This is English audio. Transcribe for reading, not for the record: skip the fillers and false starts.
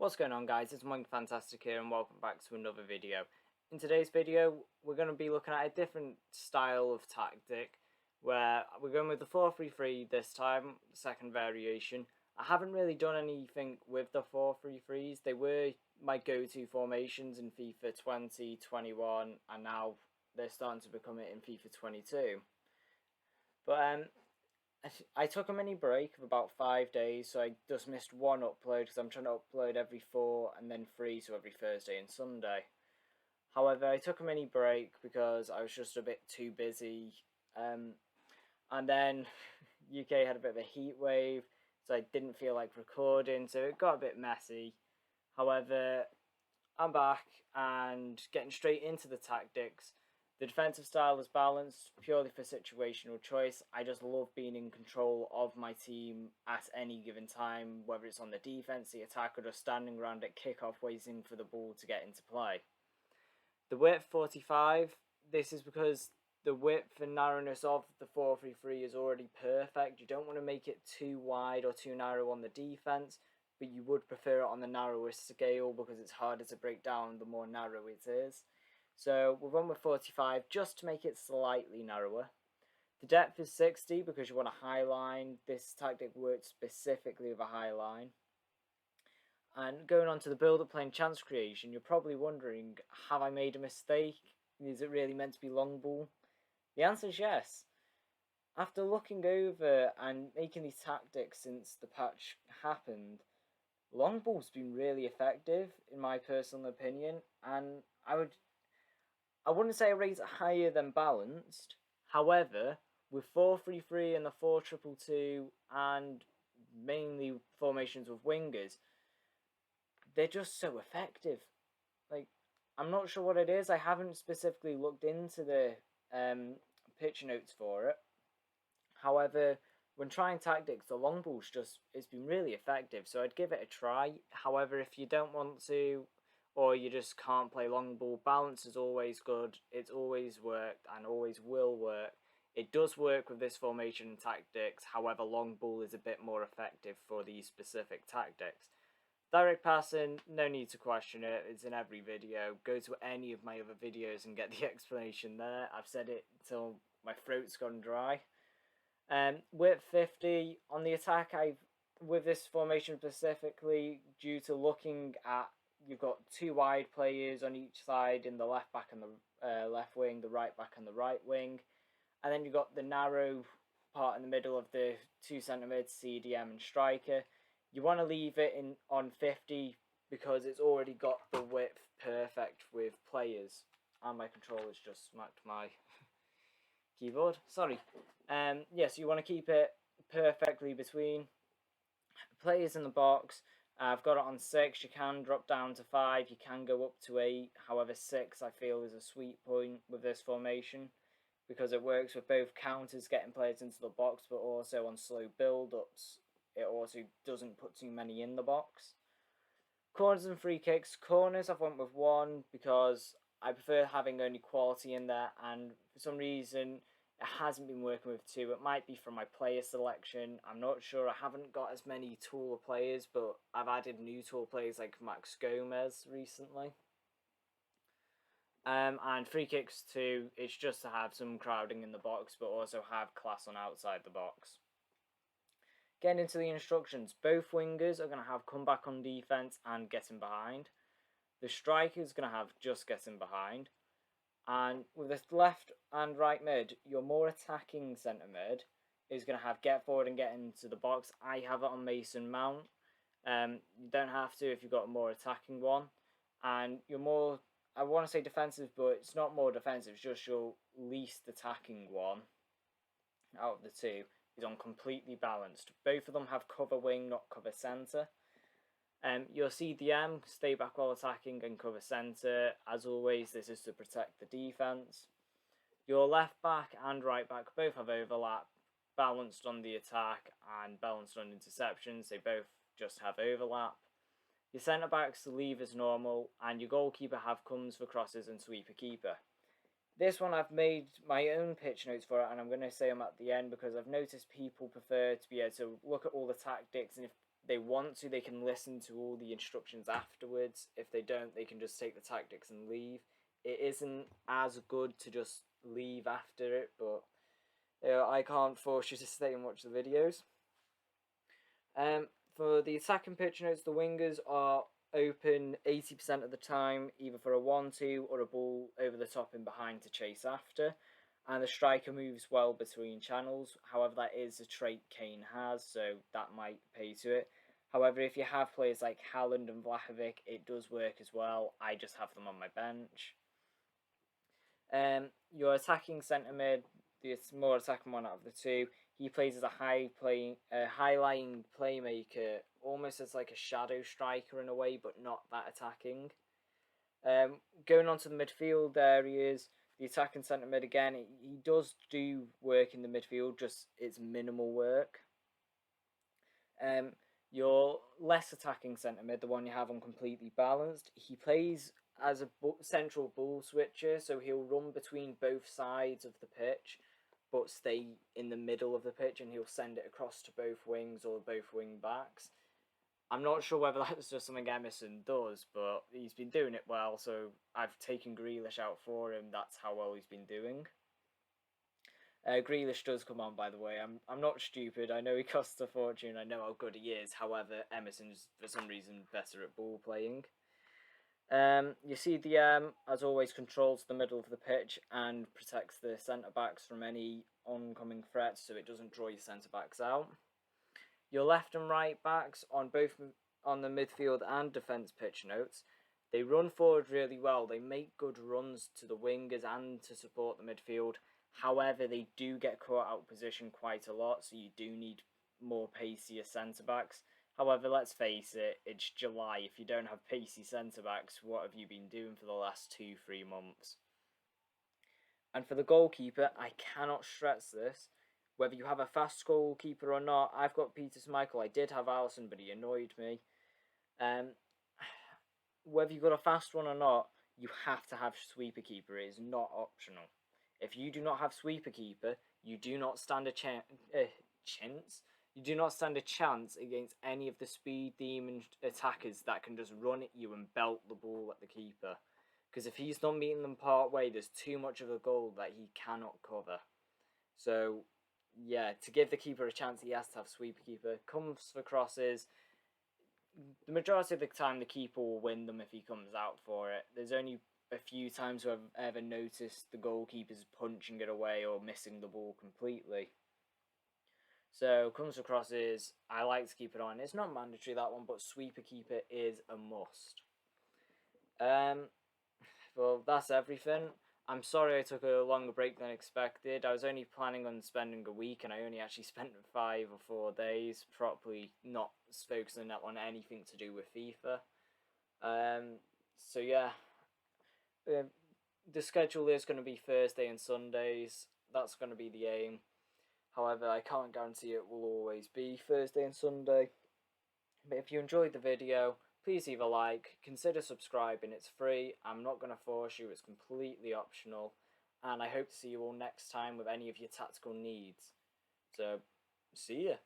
What's going on, guys? It's Moink Fantastic here and welcome back to another video. In today's video we're going to be looking at a different style of tactic where we're going with the 4-3-3 this time, the second variation. I haven't really done anything with the 4-3-3s. They were my go-to formations in FIFA 20, 21 and now they're starting to become it in FIFA 22. But I took a mini break of about 5 days, so I just missed one upload because I'm trying to upload every 4 and then 3, so every Thursday and Sunday. However, I took a mini break because I was just a bit too busy, and then UK had a bit of a heat wave, so I didn't feel like recording, so it got a bit messy. However, I'm back and getting straight into the tactics. The defensive style is balanced purely for situational choice. I just love being in control of my team at any given time, whether it's on the defense, the attack, or just standing around at kickoff waiting for the ball to get into play. The width 45, this is because the width and narrowness of the 4-3-3 is already perfect. You don't want to make it too wide or too narrow on the defense, but you would prefer it on the narrowest scale because it's harder to break down the more narrow it is. So we'll run with 45 just to make it slightly narrower. The depth is 60 because you want a high line. This tactic works specifically with a high line. And going on to the build-up playing chance creation, you're probably wondering, have I made a mistake? Is it really meant to be long ball? The answer is yes. After looking over and making these tactics since the patch happened, long ball's been really effective in my personal opinion, and I wouldn't say I rate it higher than balanced. However, with 4-3-3 and the 4-2-2 and mainly formations with wingers, they're just so effective. Like, I'm not sure what it is. I haven't specifically looked into the pitch notes for it. However, when trying tactics, the long ball's it's been really effective. So I'd give it a try. However, if you don't want to, or you just can't play long ball, balance is always good. It's always worked and always will work. It does work with this formation and tactics. However, long ball is a bit more effective for these specific tactics. Direct passing, no need to question it. It's in every video. Go to any of my other videos and get the explanation there. I've said it until my throat's gone dry. Width 50 on the attack. With this formation specifically, due to looking at, you've got two wide players on each side in the left back and the left wing, the right back and the right wing, and then you've got the narrow part in the middle of the two centre mids, CDM and striker. You want to leave it on 50 because it's already got the width perfect with players. And my controller's just smacked my keyboard. Sorry. Yes, you want to keep it perfectly between players in the box. I've got it on 6. You can drop down to 5. You can go up to 8. However, 6 I feel is a sweet point with this formation because it works with both counters, getting players into the box, but also on slow build-ups. It also doesn't put too many in the box. Corners and free kicks. Corners I've went with 1 because I prefer having only quality in there, and for some reason it hasn't been working with 2. It might be from my player selection. I'm not sure. I haven't got as many taller players, but I've added new tall players like Max Gomez recently. And free kicks 2, it's just to have some crowding in the box, but also have class on outside the box. Getting into the instructions, both wingers are going to have comeback on defense and getting behind. The striker is going to have just getting behind. And with the left and right mid, your more attacking centre mid is going to have get forward and get into the box. I have it on Mason Mount. You don't have to if you've got a more attacking one. And your more, I want to say defensive, but it's not more defensive, it's just your least attacking one out of the two is on completely balanced. Both of them have cover wing, not cover centre. Your CDM, stay back while attacking and cover centre. As always, this is to protect the defence. Your left back and right back both have overlap, balanced on the attack and balanced on interceptions. They both just have overlap. Your centre backs leave as normal, and your goalkeeper have comes for crosses and sweeper keeper. This one I've made my own pitch notes for it, and I'm going to say them at the end because I've noticed people prefer to be able to look at all the tactics, and if they want to, they can listen to all the instructions afterwards. If they don't, they can just take the tactics and leave. It isn't as good to just leave after it, but I can't force you to stay and watch the videos. For the attacking pitch notes, the wingers are open 80% of the time, either for a 1-2 or a ball over the top and behind to chase after. And the striker moves well between channels. However, that is a trait Kane has, so that might pay to it. However, if you have players like Haaland and Vlahovic, it does work as well. I just have them on my bench. Your attacking centre mid, the more attacking one out of the two, he plays as a high-lying playmaker, almost as like a shadow striker in a way, but not that attacking. Going on to the midfield areas, the attacking centre mid again, he does do work in the midfield, just it's minimal work. Your less attacking centre mid, the one you have on completely balanced, he plays as a central ball switcher, so he'll run between both sides of the pitch, but stay in the middle of the pitch, and he'll send it across to both wings or both wing backs. I'm not sure whether that's just something Emerson does, but he's been doing it well, so I've taken Grealish out for him. That's how well he's been doing. Grealish does come on, by the way. I'm not stupid. I know he costs a fortune. I know how good he is. However, Emerson's, for some reason, better at ball playing. You see the as always, controls the middle of the pitch and protects the centre-backs from any oncoming threats, so it doesn't draw your centre-backs out. Your left and right backs on both on the midfield and defence pitch notes, they run forward really well. They make good runs to the wingers and to support the midfield. However, they do get caught out of position quite a lot, so you do need more pacier centre-backs. However, let's face it, it's July. If you don't have pacey centre-backs, what have you been doing for the last 2-3 months? And for the goalkeeper, I cannot stress this. Whether you have a fast goalkeeper or not, I've got Peter Schmeichel. I did have Alisson, but he annoyed me. Whether you've got a fast one or not, you have to have sweeper keeper. It is not optional. If you do not have sweeper keeper, you do not stand a chance. You do not stand a chance against any of the speed demon attackers that can just run at you and belt the ball at the keeper. Because if he's not meeting them part way, there's too much of a goal that he cannot cover. So, yeah, to give the keeper a chance, he has to have sweeper keeper. Comes for crosses. The majority of the time, the keeper will win them if he comes out for it. There's only a few times where I've ever noticed the goalkeeper's punching it away or missing the ball completely. So, comes for crosses, I like to keep it on. It's not mandatory, that one, but sweeper keeper is a must. Well, that's everything. I'm sorry I took a longer break than expected. I was only planning on spending a week, and I only actually spent 5 or 4 days properly not focusing on anything to do with FIFA. So yeah, the schedule is going to be Thursday and Sundays. That's going to be the aim. However, I can't guarantee it will always be Thursday and Sunday. But if you enjoyed the video, please leave a like, consider subscribing, it's free, I'm not going to force you, it's completely optional, and I hope to see you all next time with any of your tactical needs. So, see ya!